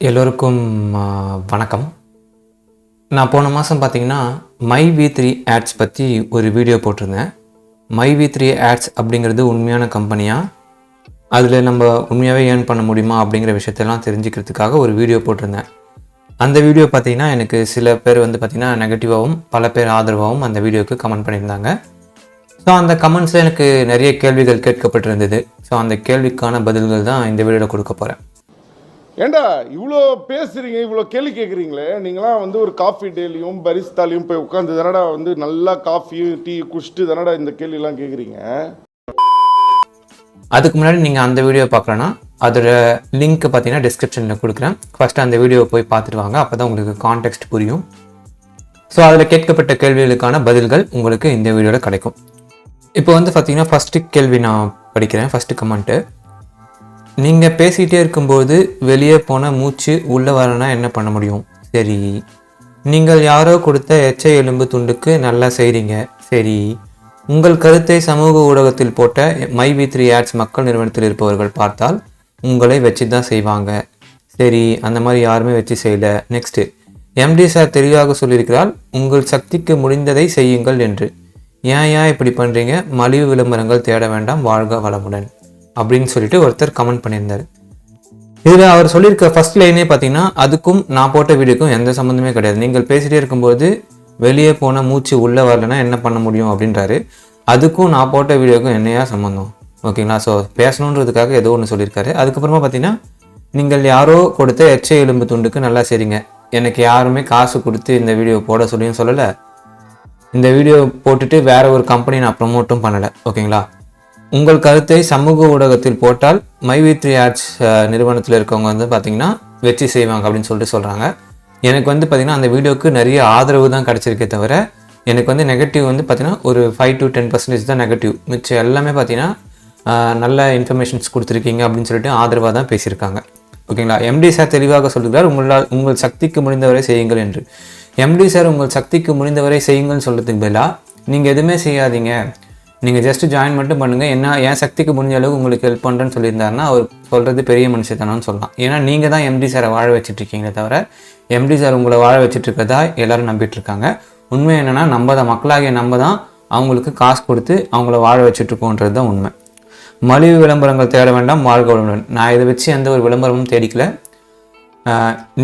எல்லோருக்கும் வணக்கம். நான் போன மாதம் பார்த்தீங்கன்னா மைவி3 ஆட்ஸ் பற்றி ஒரு வீடியோ போட்டிருந்தேன். மைவி3 ஆட்ஸ் அப்படிங்கிறது உண்மையான கம்பெனியாக, அதில் நம்ம உண்மையாகவே ஏர்ன் பண்ண முடியுமா அப்படிங்கிற விஷயத்தெல்லாம் தெரிஞ்சுக்கிறதுக்காக ஒரு வீடியோ போட்டிருந்தேன். அந்த வீடியோ பார்த்திங்கன்னா எனக்கு சில பேர் வந்து பார்த்திங்கன்னா நெகட்டிவாகவும் பல பேர் ஆதரவாகவும் அந்த வீடியோவுக்கு கமெண்ட் பண்ணியிருந்தாங்க. ஸோ அந்த கமெண்ட்ஸில் எனக்கு நிறைய கேள்விகள் கேட்கப்பட்டிருந்தது. ஸோ அந்த கேள்விக்கான பதில்கள் தான் இந்த வீடியோவில் கொடுக்க போகிறேன். ஏண்டா இவ்வளோ பேசுகிறீங்க, இவ்வளோ கேள்வி கேட்குறீங்களே, நீங்களாம் வந்து ஒரு காஃபி டேலையும் பரிஸ்தாலையும் போய் உட்காந்து தானடா வந்து நல்லா காஃபியும் டீ குடிச்சிட்டு தானடா இந்த கேள்வியெல்லாம் கேட்குறீங்க. அதுக்கு முன்னாடி நீங்கள் அந்த வீடியோ பார்க்கலன்னா அதோட லிங்க் பார்த்தீங்கன்னா டிஸ்கிரிப்ஷனில் கொடுக்குறேன். ஃபஸ்ட்டு அந்த வீடியோவை போய் பார்த்துட்டு வாங்க, அப்போ தான் உங்களுக்கு கான்டெக்ஸ்ட் புரியும். ஸோ அதில் கேட்கப்பட்ட கேள்விகளுக்கான பதில்கள் உங்களுக்கு இந்த வீடியோவில் கிடைக்கும். இப்போ வந்து பார்த்தீங்கன்னா ஃபஸ்ட்டு கேள்வி நான் படிக்கிறேன். ஃபஸ்ட்டு கமெண்ட்டு, நீங்கள் பேசிகிட்டே இருக்கும்போது வெளியே போன மூச்சு உள்ளே வரனா என்ன பண்ண முடியும்? சரி. நீங்கள் யாரோ கொடுத்த எச்ச எலும்பு துண்டுக்கு நல்லா செய்கிறீங்க. சரி. உங்கள் கருத்தை சமூக ஊடகத்தில் போட்ட மைவி3 ஆட்ஸ் மக்கள் நிறுவனத்தில் இருப்பவர்கள் பார்த்தால் உங்களை வச்சு தான் செய்வாங்க. சரி, அந்த மாதிரி யாருமே வச்சு செய்யலை. நெக்ஸ்ட்டு, எம்டி சார் தெளிவாக சொல்லியிருக்கிறால் உங்கள் சக்திக்கு முடிந்ததை செய்யுங்கள் என்று. ஏன் இப்படி பண்ணுறீங்க? மலிவு விளம்பரங்கள் தேட வேண்டாம், வாழ்க வளமுடன் அப்படின்னு சொல்லிட்டு ஒருத்தர் கமெண்ட் பண்ணியிருந்தார். இதில் அவர் சொல்லியிருக்க ஃபர்ஸ்ட் லைனே பார்த்தீங்கன்னா அதுக்கும் நான் போட்ட வீடியோக்கும் எந்த சம்மந்தமே கிடையாது. நீங்கள் பேசிகிட்டே இருக்கும்போது வெளியே போன மூச்சு உள்ளே வரலன்னா என்ன பண்ண முடியும் அப்படின்றாரு. அதுக்கும் நான் போட்ட வீடியோக்கும் என்னையா சம்மந்தம்? ஓகேங்களா? ஸோ பேசணுன்றதுக்காக ஏதோ ஒன்று சொல்லியிருக்காரு. அதுக்கப்புறமா பார்த்தீங்கன்னா, நீங்கள் யாரோ கொடுத்த எச்ச எலும்பு துண்டுக்கு நல்லா சரிங்க. எனக்கு யாருமே காசு கொடுத்து இந்த வீடியோ போட சொல்லியும் சொல்லலை. இந்த வீடியோ போட்டுட்டு வேற ஒரு கம்பெனி நான் ப்ரமோட்டும் பண்ணலை. ஓகேங்களா? உங்கள் கருத்தை சமூக ஊடகத்தில் போட்டால் மைவி3 ஆட்ஸ் நிறுவனத்தில் இருக்கவங்க வந்து பார்த்திங்கன்னா வச்சு செய்வாங்க அப்படின்னு சொல்லிட்டு சொல்கிறாங்க. எனக்கு வந்து பார்த்திங்கன்னா அந்த வீடியோவுக்கு நிறைய ஆதரவு தான் கிடச்சிருக்கே தவிர எனக்கு வந்து நெகட்டிவ் வந்து பார்த்திங்கன்னா ஒரு 5 to 10% தான் நெகட்டிவ். மிச்சம் எல்லாமே பார்த்திங்கன்னா நல்ல இன்ஃபர்மேஷன்ஸ் கொடுத்துருக்கீங்க அப்படின்னு சொல்லிட்டு ஆதரவாக தான் பேசியிருக்காங்க. ஓகேங்களா? எம்டி சார் தெளிவாக சொல்லுகிறார், உங்கள் சக்திக்கு முடிந்தவரை செய்யுங்கள் என்று. எம்டி சார் உங்கள் சக்திக்கு முடிந்தவரை செய்யுங்கள்னு சொல்கிறதுக்கு பதிலாக நீங்கள் எதுவுமே செய்யாதீங்க, நீங்கள் ஜஸ்ட்டு ஜாயின் மட்டும் பண்ணுங்கள், என்ன என் சக்திக்கு முடிஞ்ச அளவுக்கு உங்களுக்கு ஹெல்ப் பண்ணுறேன்னு சொல்லியிருந்தாருன்னா அவர் சொல்கிறது பெரிய மனுஷத்தனம்னு சொல்லலாம். ஏன்னா நீங்கள் தான் எம்டி சாரை வாழ வச்சுட்ருக்கீங்களே தவிர எம்டி சார் உங்களை வாழ வச்சுட்ருக்கதா எல்லோரும் நம்பிட்டுருக்காங்க. உண்மை என்னென்னா நம்ம தான் மக்களாகிய நம்ம தான் அவங்களுக்கு காசு கொடுத்து அவங்கள வாழ வச்சுட்ருக்கோன்றது தான் உண்மை. மலிவு விளம்பரங்கள் தேட வேண்டாம், வாழ்க வளமுடன். நான் இதை வச்சு எந்த ஒரு விளம்பரமும் தேடிக்கல.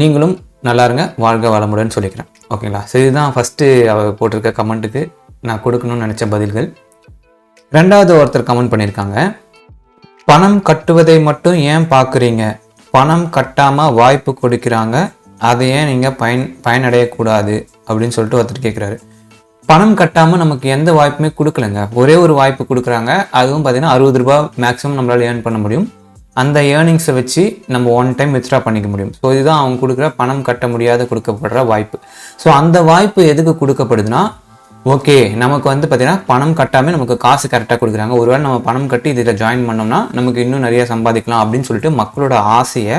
நீங்களும் நல்லா இருங்க, வாழ்க வளமுடன் சொல்லிக்கிறேன். ஓகேங்களா? ஸோ இதுதான் ஃபஸ்ட்டு அவர் போட்டிருக்க கமெண்ட்டுக்கு நான் கொடுக்கணும்னு நினச்ச பதில்கள். ரெண்டாவது ஒருத்தர் கமெண்ட் பண்ணியிருக்காங்க, பணம் கட்டுவதை மட்டும் ஏன் பார்க்குறீங்க? பணம் கட்டாமல் வாய்ப்பு கொடுக்குறாங்க, அதை ஏன் நீங்கள் பயனடையக்கூடாது அப்படின்னு சொல்லிட்டு ஒருத்தர் கேட்குறாரு. பணம் கட்டாமல் நமக்கு எந்த வாய்ப்புமே கொடுக்கலங்க. ஒரே ஒரு வாய்ப்பு கொடுக்குறாங்க, அதுவும் பார்த்திங்கன்னா 60 ரூபா மேக்ஸிமம் நம்மளால் ஏர்ன் பண்ண முடியும். அந்த ஏர்னிங்ஸை வச்சு நம்ம ஒன் டைம் வித்ட்ரா பண்ணிக்க முடியும். ஸோ இதுதான் அவங்க கொடுக்குற பணம் கட்ட முடியாத கொடுக்கப்படுற வாய்ப்பு. ஸோ அந்த வாய்ப்பு எதுக்கு கொடுக்கப்படுதுன்னா, ஓகே நமக்கு வந்து பார்த்திங்கன்னா பணம் கட்டாமல் நமக்கு காசு கரெக்டாக கொடுக்குறாங்க, ஒருவேளை நம்ம பணம் கட்டி இதில் ஜாயின் பண்ணோம்னா நமக்கு இன்னும் நிறையா சம்பாதிக்கலாம் அப்படின்னு சொல்லிட்டு மக்களோட ஆசையை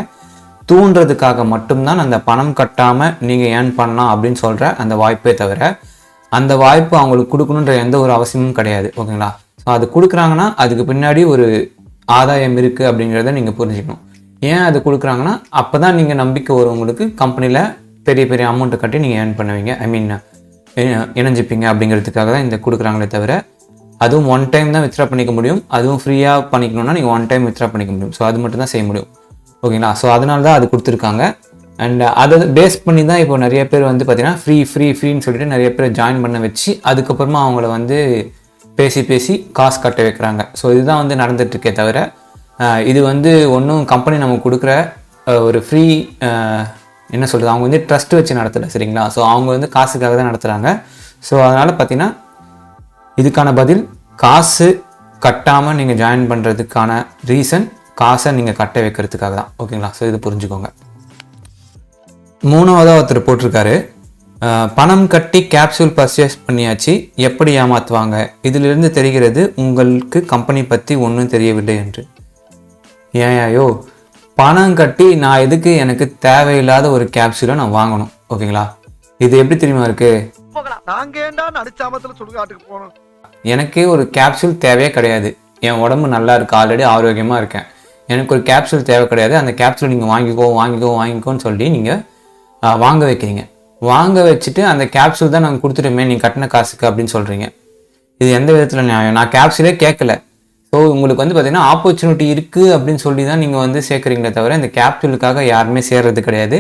தூண்டுறதுக்காக மட்டும்தான் அந்த பணம் கட்டாமல் நீங்கள் ஏர்ன் பண்ணலாம் அப்படின்னு சொல்கிற அந்த வாய்ப்பே தவிர அந்த வாய்ப்பு அவங்களுக்கு கொடுக்கணுன்ற எந்த ஒரு அவசியமும் கிடையாது. ஓகேங்களா? ஸோ அது கொடுக்குறாங்கன்னா அதுக்கு பின்னாடி ஒரு ஆதாயம் இருக்குது அப்படிங்கிறத நீங்கள் புரிஞ்சுக்கணும். ஏன் அது கொடுக்குறாங்கன்னா அப்போ தான் நீங்கள் நம்பிக்கை வரும் உங்களுக்கு, கம்பெனியில் பெரிய பெரிய அமௌண்ட்டை கட்டி நீங்கள் ஏர்ன் பண்ணுவீங்க, இணைஞ்சிப்பீங்க அப்படிங்கிறதுக்காக தான் இந்த கொடுக்குறாங்களே தவிர அதுவும் ஒன் டைம் தான் வித்ட்ரா பண்ணிக்க முடியும். அதுவும் ஃப்ரீயாக பண்ணிக்கணும்னா நீங்கள் ஒன் டைம் வித்ட்ரா பண்ணிக்க முடியும். ஸோ அது மட்டும் தான் செய்ய முடியும். ஓகேங்களா? ஸோ அதனால தான் அது கொடுத்துருக்காங்க. அண்ட் அதை பேஸ் பண்ணி தான் இப்போ நிறைய பேர் வந்து பார்த்திங்கன்னா ஃப்ரீன்னு சொல்லிட்டு நிறைய பேர் ஜாயின் பண்ண வச்சு அதுக்கப்புறமா அவங்கள வந்து பேசி காசு கட்ட வைக்கிறாங்க. ஸோ இதுதான் வந்து நடந்துகிட்ருக்கே தவிர இது வந்து ஒன்றும் கம்பெனி நமக்கு கொடுக்குற ஒரு ஃப்ரீ என்ன சொல்கிறது, அவங்க வந்து ட்ரஸ்ட் வச்சு நடத்தலை. சரிங்களா? ஸோ அவங்க வந்து காசுக்காக தான் நடத்துகிறாங்க. ஸோ அதனால் பார்த்திங்கன்னா இதுக்கான பதில், காசு கட்டாமல் நீங்கள் ஜாயின் பண்ணுறதுக்கான ரீசன் காசை நீங்கள் கட்ட வைக்கிறதுக்காக தான். ஓகேங்களா? ஸோ இது புரிஞ்சுக்கோங்க. மூணாவதாக ஒருத்தர் போட்டிருக்காரு, பணம் கட்டி கேப்சூல் பர்ச்சேஸ் பண்ணியாச்சு, எப்படி ஏமாற்றுவாங்க? இதிலிருந்து தெரிகிறது உங்களுக்கு கம்பெனி பற்றி ஒன்றும் தெரியவில்லை என்று. ஏன்யோ பணம் கட்டி நான் எதுக்கு எனக்கு தேவையில்லாத ஒரு கேப்சூலை நான் வாங்கணும்? ஓகேங்களா? இது எப்படி தெரியுமா இருக்கு, எனக்கே ஒரு கேப்சூல் தேவையே கிடையாது. என் உடம்பு நல்லா இருக்கு, ஆல்ரெடி ஆரோக்கியமாக இருக்கேன். எனக்கு ஒரு கேப்சூல் தேவை கிடையாது, அந்த கேப்சூல் நீங்கள் வாங்கிக்கோன்னு சொல்லி நீங்கள் வாங்க வைக்கிறீங்க. வாங்க வச்சுட்டு அந்த கேப்சூல் தான் நாங்கள் கொடுத்துட்டோமே நீங்கள் கட்டின காசுக்கு அப்படின்னு சொல்கிறீங்க. இது எந்த விதத்தில் நியாயம்? நான் கேப்சூலே கேட்கல. ஸோ உங்களுக்கு வந்து பார்த்தீங்கன்னா ஆப்பர்ச்சுனிட்டி இருக்குது அப்படின்னு சொல்லி தான் நீங்கள் வந்து சேர்க்குறீங்களே தவிர இந்த கேப்சூலுக்காக யாருமே சேர்றது கிடையாது.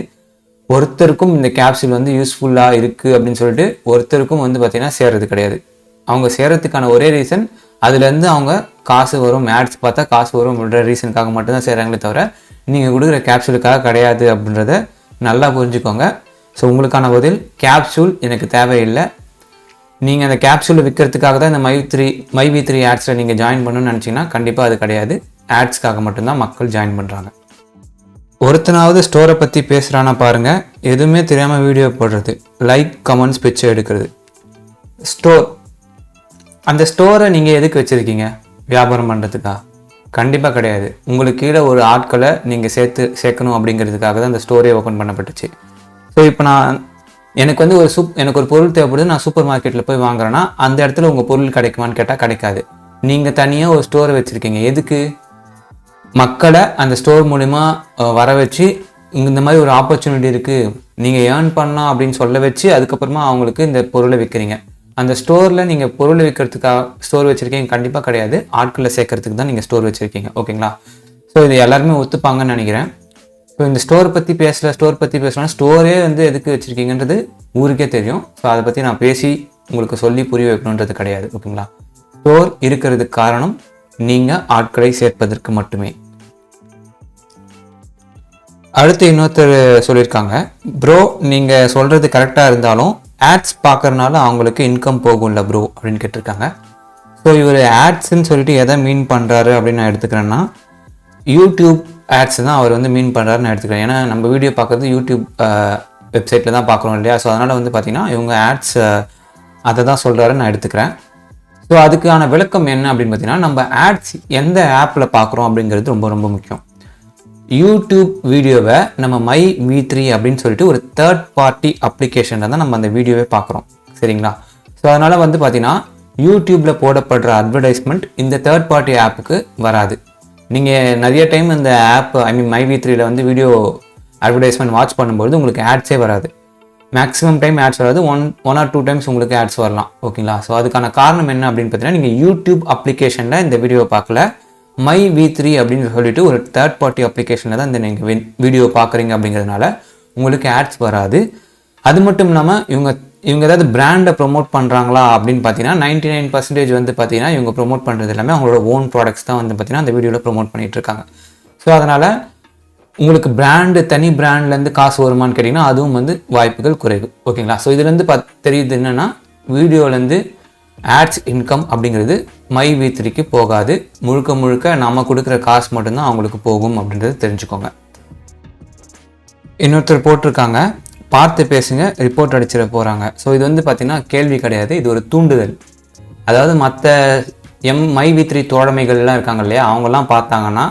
ஒருத்தருக்கும் இந்த கேப்சூல் வந்து யூஸ்ஃபுல்லாக இருக்குது அப்படின்னு சொல்லிட்டு ஒருத்தருக்கும் வந்து பார்த்தீங்கன்னா சேர்றது கிடையாது. அவங்க சேர்றதுக்கான ஒரே ரீசன் அதுலேருந்து அவங்க காசு வரும், ஆட்ஸ் பார்த்தா காசு வரும் அப்படின்ற ரீசனுக்காக மட்டும்தான் செய்கிறாங்களே தவிர நீங்கள் கொடுக்குற கேப்சூலுக்காக கிடையாது அப்படின்றத நல்லா புரிஞ்சுக்கோங்க. ஸோ உங்களுக்கான பதில் கேப்சூல் எனக்கு தேவையில்லை. நீங்கள் அந்த கேப்சூலை விற்கிறதுக்காக தான் இந்த மைவி3 ஆட்ஸில் நீங்கள் ஜாயின் பண்ணணும்னு நினச்சிங்கன்னா கண்டிப்பாக அது கிடையாது. ஆட்ஸ்க்காக மட்டும்தான் மக்கள் ஜாயின் பண்ணுறாங்க. ஒருத்தனாவது ஸ்டோரை பற்றி பேசுகிறானா பாருங்கள், எதுவுமே தெரியாமல் வீடியோ போடுறது, லைக் கமெண்ட்ஸ் பிச்சை எடுக்கிறது. ஸ்டோர், அந்த ஸ்டோரை நீங்கள் எதுக்கு வச்சுருக்கீங்க? வியாபாரம் பண்ணுறதுக்கா? கண்டிப்பாக கிடையாது. உங்களுக்கு கீழே ஒரு ஆட்களை நீங்கள் சேர்க்கணும் அப்படிங்கிறதுக்காக தான் அந்த ஸ்டோரே ஓப்பன் பண்ணப்பட்டுச்சு. ஸோ இப்போ எனக்கு வந்து எனக்கு ஒரு பொருள் தேவைப்படுது, நான் சூப்பர் மார்க்கெட்டில் போய் வாங்குறேன்னா அந்த இடத்துல உங்கள் பொருள் கிடைக்குமான்னு கேட்டால் கிடைக்காது. நீங்கள் தனியாக ஒரு ஸ்டோரை வச்சுருக்கீங்க. எதுக்கு? மக்களை அந்த ஸ்டோர் மூலிமா வர வச்சு இந்த மாதிரி ஒரு ஆப்பர்ச்சுனிட்டி இருக்குது, நீங்கள் ஏர்ன் பண்ணலாம் அப்படின்னு சொல்ல வச்சு அதுக்கப்புறமா அவங்களுக்கு இந்த பொருளை விற்கிறீங்க. அந்த ஸ்டோரில் நீங்கள் பொருளை விற்கிறதுக்காக ஸ்டோர் வச்சுருக்கீங்க கண்டிப்பாக கிடையாது. ஆட்களை சேர்க்கறதுக்கு தான் நீங்கள் ஸ்டோர் வச்சுருக்கீங்க. ஓகேங்களா? ஸோ இது எல்லாருமே ஒத்துப்பாங்கன்னு நினைக்கிறேன். ஸோ இந்த ஸ்டோர் பற்றி பேசலாம். ஸ்டோரே வந்து எதுக்கு வச்சுருக்கீங்கன்றது ஊருக்கே தெரியும். ஸோ அதை பற்றி நான் பேசி உங்களுக்கு சொல்லி புரிய வைக்கணுன்றது கிடையாது. ஓகேங்களா? ஸ்டோர் இருக்கிறதுக்கு காரணம் நீங்கள் ஆட்களை சேர்ப்பதற்கு மட்டுமே. அடுத்து இன்னொருத்தர் சொல்லியிருக்காங்க, ப்ரோ நீங்கள் சொல்கிறது கரெக்டாக இருந்தாலும் ஆட்ஸ் பார்க்கறதுனால அவங்களுக்கு இன்கம் போகும்ல ப்ரோ அப்படின்னு கேட்டிருக்காங்க. ஸோ இவர் ஆட்ஸ்ன்னு சொல்லிட்டு எதை மீன் பண்ணுறாரு அப்படின்னு நான் எடுத்துக்கிறேன்னா யூடியூப் ஆட்ஸ் தான் அவர் வந்து மீன் பண்ணுறாருன்னு நான் எடுத்துக்கிறேன். ஏன்னா நம்ம வீடியோ பார்க்குறது யூடியூப் வெப்சைட்டில் தான் பார்க்குறோம் இல்லையா? ஸோ அதனால் வந்து பார்த்திங்கன்னா இவங்க ஆட்ஸ் அதை தான் சொல்கிறாருன்னு நான் எடுத்துக்கிறேன். ஸோ அதுக்கான விளக்கம் என்ன அப்படின்னு பார்த்தீங்கன்னா, நம்ம ஆட்ஸ் எந்த ஆப்பில் பார்க்குறோம் அப்படிங்கிறது ரொம்ப ரொம்ப முக்கியம். யூடியூப் வீடியோவை நம்ம மைவி3 அப்படின்னு சொல்லிட்டு ஒரு தேர்ட் பார்ட்டி அப்ளிகேஷனில் தான் நம்ம அந்த வீடியோவே பார்க்குறோம். சரிங்களா? ஸோ அதனால் வந்து பார்த்தீங்கன்னா யூடியூப்பில் போடப்படுற அட்வர்டைஸ்மெண்ட் இந்த தேர்ட் பார்ட்டி ஆப்புக்கு வராது. நீங்கள் நிறைய டைம் இந்த ஆப் மைவி3ல வந்து வீடியோ அட்வர்டைஸ்மெண்ட் வாட்ச் பண்ணும்போது உங்களுக்கு ஆட்ஸே வராது. மேக்ஸிமம் டைம் ஆட்ஸ் வராது, ஒன் ஆர் 2 டைம்ஸ் உங்களுக்கு ஆட்ஸ் வரலாம். ஓகேங்களா? ஸோ அதுக்கான காரணம் என்ன அப்படின்னு பார்த்தீங்கன்னா, நீங்கள் யூடியூப் அப்ளிகேஷனில் இந்த வீடியோவை பார்க்கல, மைவி3 அப்படின்னு சொல்லிட்டு ஒரு தேர்ட் பார்ட்டி அப்ளிகேஷனில் தான் இந்த நீங்கள் வீடியோ பார்க்குறீங்க அப்படிங்கிறதுனால உங்களுக்கு ஆட்ஸ் வராது. அது மட்டும் இல்லாமல் இவங்க ஏதாவது பிராண்டை ப்ரொமோட் பண்ணுறாங்களா அப்படின்னு பார்த்தீங்கன்னா 99% வந்து பார்த்தீங்கன்னா இவங்க ப்ரொமோட் பண்ணுறது எல்லாமே அவங்களோட ஓன் ப்ராடக்ட்ஸ் தான் வந்து பார்த்தீங்கன்னா அந்த வீடியோவில் ப்ரொமோட் பண்ணிகிட்டு இருக்காங்க. ஸோ அதனால் உங்களுக்கு தனி பிராண்ட்லேருந்து காசு வருமானு கேட்டிங்கன்னா அதுவும் வந்து வாய்ப்புகள் குறைவு. ஓகேங்களா? ஸோ இதுலேருந்து தெரியுது என்னென்னா, வீடியோலேருந்து ஆட்ஸ் இன்கம் அப்படிங்கிறது மைவி3க்கு போகாது. முழுக்க நம்ம கொடுக்குற காசு மட்டும்தான் அவங்களுக்கு போகும் அப்படின்றது தெரிஞ்சுக்கோங்க. இன்னொருத்தர் போட்டிருக்காங்க, பார்த்து பேசுங்க, ரிப்போர்ட் அடிச்சிட போகிறாங்க. ஸோ இது வந்து பார்த்திங்கன்னா கேள்வி கிடையாது, இது ஒரு தூண்டுதல். அதாவது மற்ற மைவி3 தோழமைகள்லாம் இருக்காங்க இல்லையா, அவங்கெல்லாம் பார்த்தாங்கன்னா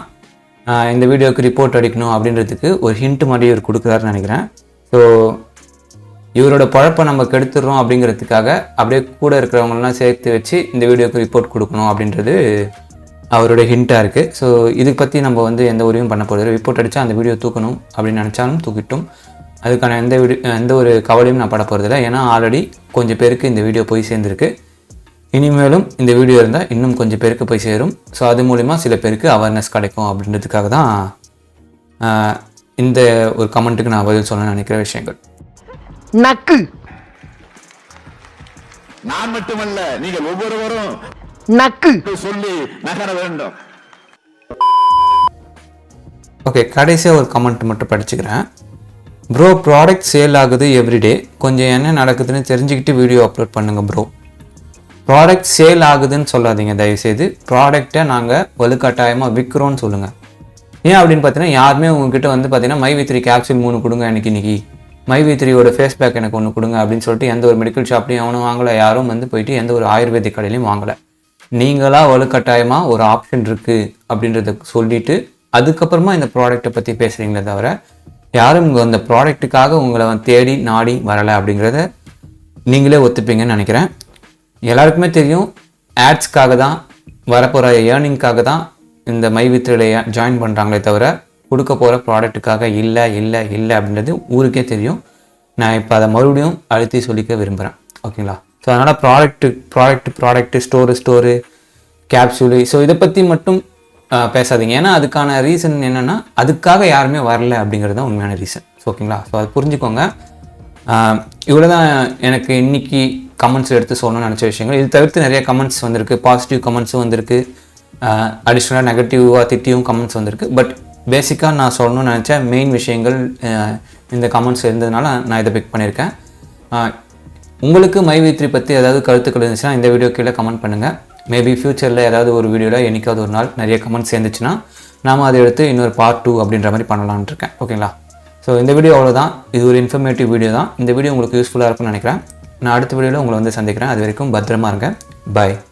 இந்த வீடியோவுக்கு ரிப்போர்ட் அடிக்கணும் அப்படின்றதுக்கு ஒரு ஹிண்ட் மாதிரி இவர் கொடுக்குறாருன்னு நினைக்கிறேன். ஸோ இவரோட பழப்பை நம்ம கெடுத்துடுறோம் அப்படிங்கிறதுக்காக அப்படியே கூட இருக்கிறவங்களெலாம் சேர்த்து வச்சு இந்த வீடியோவுக்கு ரிப்போர்ட் கொடுக்கணும் அப்படின்றது அவரோட ஹிண்ட்டாக இருக்குது. ஸோ இதை பற்றி நம்ம வந்து எந்த உரிமையும் பண்ண போகிறது, ரிப்போர்ட் அடித்தா அந்த வீடியோ தூக்கணும் அப்படின்னு நினச்சாலும் தூக்கிட்டும், அதுக்கான எந்த ஒரு கவலையும் நான் பட போகிறதில்ல. ஏன்னா ஆல்ரெடி கொஞ்சம் பேருக்கு இந்த வீடியோ போய் சேர்ந்துருக்கு. இனிமேலும் இந்த வீடியோ இருந்தால் இன்னும் கொஞ்சம் பேருக்கு போய் சேரும். ஸோ அது மூலிமா சில பேருக்கு அவேர்னஸ் கிடைக்கும் அப்படின்றதுக்காக தான் இந்த ஒரு கமெண்ட்டுக்கு நான் பதில் சொல்ல நினைக்கிற விஷயங்கள். நக்கு நான் மட்டுமல்ல, நீங்கள் ஒவ்வொருவரும் நக்கு சொல்லி நகர வேண்டும். ஓகே, கடைசியாக ஒரு கமெண்ட் மட்டும் படிச்சுக்கிறேன். ப்ரோ, ப்ராடக்ட் சேல் ஆகுது எவ்ரிடே, கொஞ்சம் என்ன நடக்குதுன்னு தெரிஞ்சுக்கிட்டு வீடியோ அப்லோட் பண்ணுங்கள் ப்ரோ. ப்ராடக்ட் சேல் ஆகுதுன்னு சொல்லாதீங்க தயவுசெய்து. ப்ராடக்டை நாங்கள் வலுக்கட்டாயமாக விற்கிறோன்னு சொல்லுங்கள். ஏன் அப்படின்னு பார்த்தீங்கன்னா, யாருமே உங்ககிட்ட வந்து பார்த்தீங்கன்னா மைவி3 கேப்சூல் 3 கொடுங்க எனக்கு இன்னைக்கு, மைவி3யோட ஃபேஸ் பேக் எனக்கு ஒன்று கொடுங்க அப்படின்னு சொல்லிட்டு எந்த ஒரு மெடிக்கல் ஷாப்லையும் அவனும் வாங்கலை, யாரும் வந்து போயிட்டு எந்த ஒரு ஆயுர்வேதிக் கடையிலையும் வாங்கலை. நீங்களாக வலுக்கட்டாயமாக ஒரு ஆப்ஷன் இருக்குது அப்படின்றத சொல்லிவிட்டு அதுக்கப்புறமா இந்த ப்ராடக்ட்டை பற்றி பேசுகிறீங்களே தவிர யாரும் இங்கே அந்த ப்ராடக்ட்டுக்காக உங்களை தேடி நாடி வரலை அப்படிங்கிறத நீங்களே ஒத்துப்பீங்கன்னு நினைக்கிறேன். எல்லாருக்குமே தெரியும், ஆட்ஸ்க்காக தான், வரப்போகிற ஏர்னிங்காக தான் இந்த மைவித்திரையை ஜாயின் பண்ணுறாங்களே தவிர கொடுக்க போகிற ப்ராடக்ட்டுக்காக இல்லை இல்லை இல்லை அப்படின்றது ஊருக்கே தெரியும். நான் இப்போ அதை மறுபடியும் அழுத்தி சொல்லிக்க விரும்புகிறேன். ஓகேங்களா? ஸோ அதனால் ப்ராடக்ட்டு ஸ்டோரு கேப்சூலு, ஸோ இதை பற்றி மட்டும் பேசாதீங்க. ஏன்னா அதுக்கான ரீசன் என்னென்னா அதுக்காக யாருமே வரல அப்படிங்கிறது தான் உண்மையான ரீசன். ஓகேங்களா? ஸோ அதை புரிஞ்சுக்கோங்க. இவ்வளோ தான் எனக்கு இன்றைக்கி கமெண்ட்ஸ் எடுத்து சொல்லணும்னு நினச்ச விஷயங்கள். இது தவிர்த்து நிறைய கமெண்ட்ஸ் வந்திருக்கு, பாசிட்டிவ் கமெண்ட்ஸும் வந்திருக்கு, அடிஷ்னலாக நெகட்டிவாக திட்டியும் கமெண்ட்ஸ் வந்திருக்கு. பட் பேசிக்காக நான் சொல்லணும்னு நினச்ச மெயின் விஷயங்கள் இந்த கமெண்ட்ஸ் இருந்ததுனால நான் இதை பிக் பண்ணியிருக்கேன். உங்களுக்கு மைவித்ரி பற்றி ஏதாவது கருத்துக்கள் இருந்துச்சுன்னா இந்த வீடியோ கீழே கமெண்ட் பண்ணுங்கள். மேபி ஃப்யூச்சரில் ஏதாவது ஒரு வீடியோவில் என்னைக்காவது ஒரு நாள் நிறைய கமெண்ட்ஸ் சேர்ந்துச்சுன்னா நாம் அதை எடுத்து இன்னொரு பார்ட் 2 அப்படின்ற மாதிரி பண்ணலான்னு இருக்கேன். ஓகேங்களா? ஸோ இந்த வீடியோ அவ்வளோதான். இது ஒரு இன்ஃபர்மேட்டிவ் வீடியோ தான். இந்த வீடியோ உங்களுக்கு யூஸ்ஃபுல்லாக இருக்கும்னு நினைக்கிறேன். நான் அடுத்த வீடியோவில் உங்களை வந்து சந்திக்கிறேன். அது வரைக்கும் பத்திரமா இருங்க. பாய்.